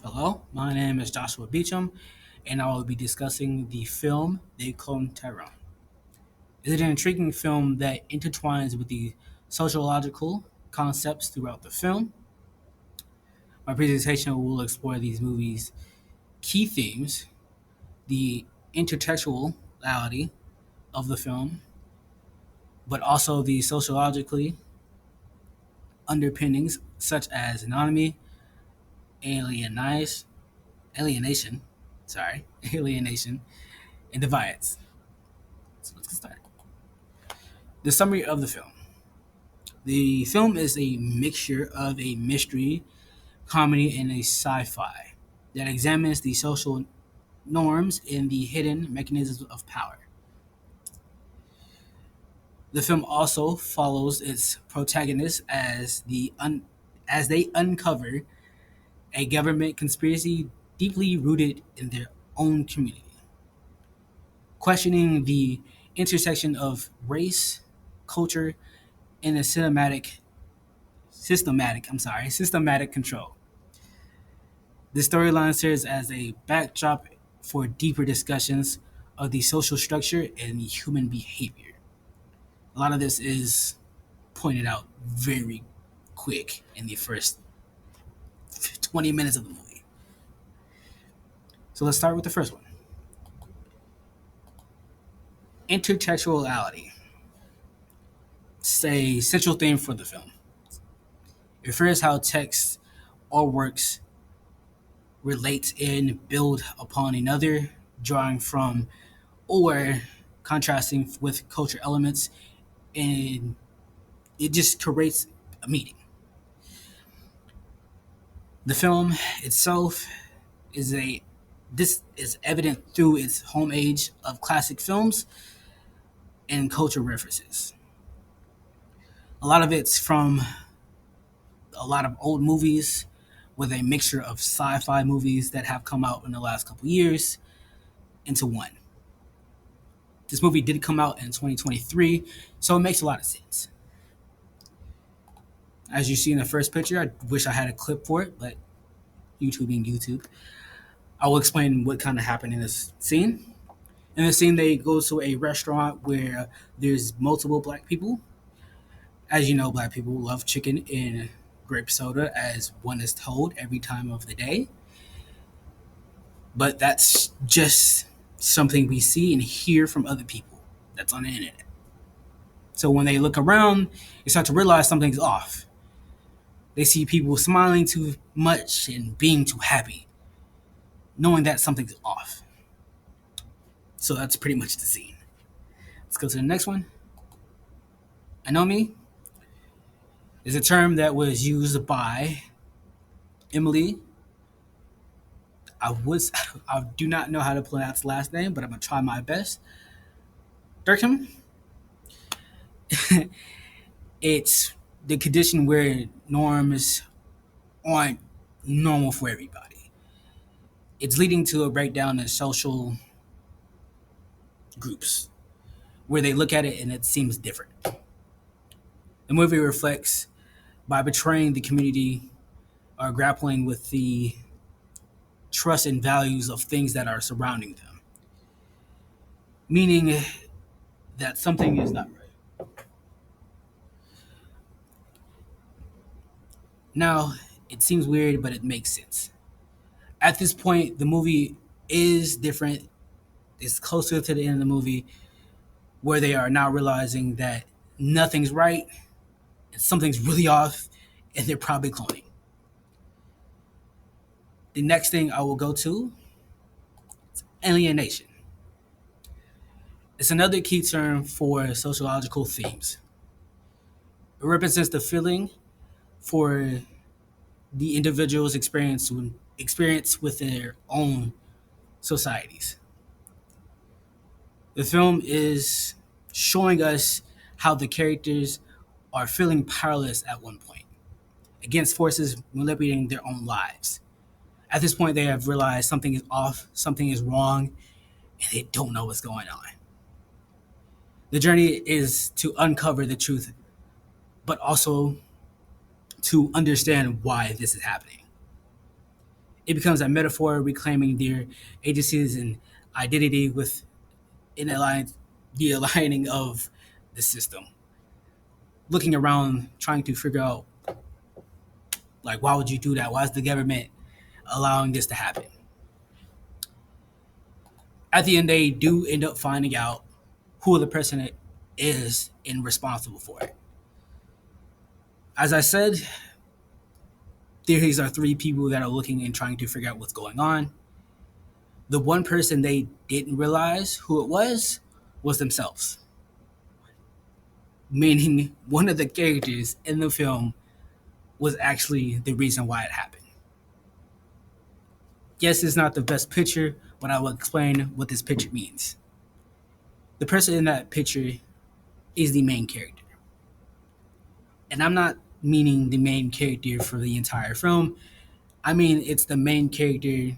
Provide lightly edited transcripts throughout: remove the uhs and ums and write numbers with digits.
Hello, my name is Joshua Beecham, and I will be discussing the film The Cloned Tyrone. It is an intriguing film that intertwines with the sociological concepts throughout the film. My presentation will explore these movies' key themes, the intertextuality of the film, but also the sociologically underpinnings such as anonymity, alienation, alienation, alienation, and defiance. So let's get started. The summary of the film. The film is a mixture of a mystery, comedy, and a sci fi that examines the social norms and the hidden mechanisms of power. The film also follows its protagonists as they uncover a government conspiracy deeply rooted in their own community, questioning the intersection of race, culture, and a systematic control. The storyline serves as a backdrop for deeper discussions of the social structure and human behavior. A lot of this is pointed out very quick in the first 20 minutes of the movie. So let's start with the first one. Intertextuality. It's a central theme for the film. It refers how text or works relate and build upon another, drawing from or contrasting with culture elements, and it just creates a meeting. The film itself is a this is evident through its home age of classic films and culture references. A lot of it's from a lot of old movies with a mixture of sci-fi movies that have come out in the last couple years into one. This movie did come out in 2023, so it makes a lot of sense. As you see in the first picture, I wish I had a clip for it, but YouTube being YouTube. I will explain what kind of happened in this scene. In the scene, they go to a restaurant where there's multiple black people. As you know, black people love chicken and grape soda, as one is told every time of the day. But that's just something we see and hear from other people that's on the internet. So when they look around, they start to realize something's off. They see people smiling too much and being too happy, knowing that something's off. So that's pretty much the scene. Let's go to the next one. Anomi is a term that was used by Emily. I do not know how to pronounce the last name, but I'm gonna try my best. Durkham. It's the condition where norms aren't normal for everybody. It's leading to a breakdown in social groups where they look at it and it seems different. The movie reflects by betraying the community or grappling with the trust and values of things that are surrounding them, meaning that something is not right. Now, it seems weird, but it makes sense. At this point, the movie is different. It's closer to the end of the movie where they are now realizing that nothing's right and something's really off, and they're probably cloning. The next thing I will go to is alienation. It's another key term for sociological themes. It represents the feeling for the individual's experience with their own societies. The film is showing us how the characters are feeling powerless at one point against forces manipulating their own lives. At this point, they have realized something is off, something is wrong, and they don't know what's going on. The journey is to uncover the truth, but also to understand why this is happening. It becomes a metaphor reclaiming their agencies and identity with in align, the aligning of the system. Looking around, trying to figure out like why would you do that? Why is the government allowing this to happen? At the end, they do end up finding out who the person is and responsible for it. As I said, these are three people that are looking and trying to figure out what's going on. The one person they didn't realize who it was themselves. Meaning, one of the characters in the film was actually the reason why it happened. Yes, it's not the best picture, but I will explain what this picture means. The person in that picture is the main character. And I'm not meaning the main character for the entire film. I mean, it's the main character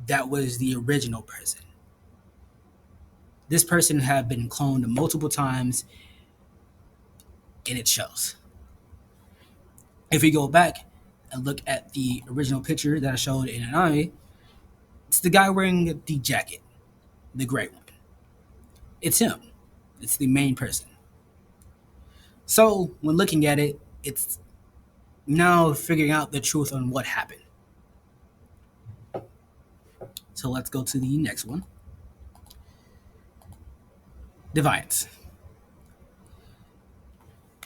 that was the original person. This person had been cloned multiple times, and it shows. If we go back and look at the original picture that I showed in Anami, it's the guy wearing the jacket, the gray one. It's him. It's the main person. So when looking at it, it's now figuring out the truth on what happened. So let's go to the next one. Defiance.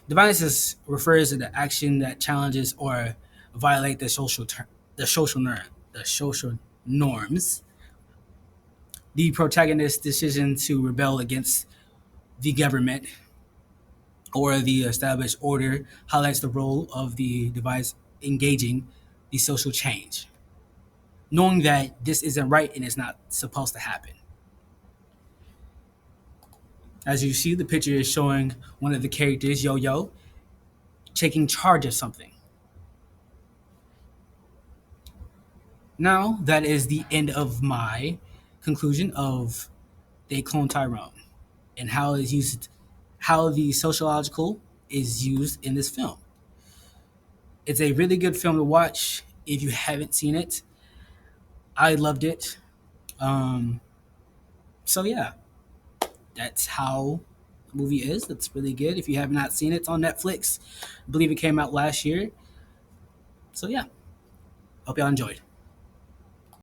Defiance refers to the action that challenges or violate the social norms. The protagonist's decision to rebel against the government or the established order highlights the role of the device engaging the social change, knowing that this isn't right and it's not supposed to happen. As you see, the picture is showing one of the characters, Yo Yo, taking charge of something. Now, that is the end of my conclusion of They Cloned Tyrone and how the sociological is used in this film. It's a really good film to watch if you haven't seen it. I loved it. Um, so yeah, that's how the movie is. It's really good. If you have not seen it, it's on Netflix. I believe it came out last year. So yeah, hope y'all enjoyed.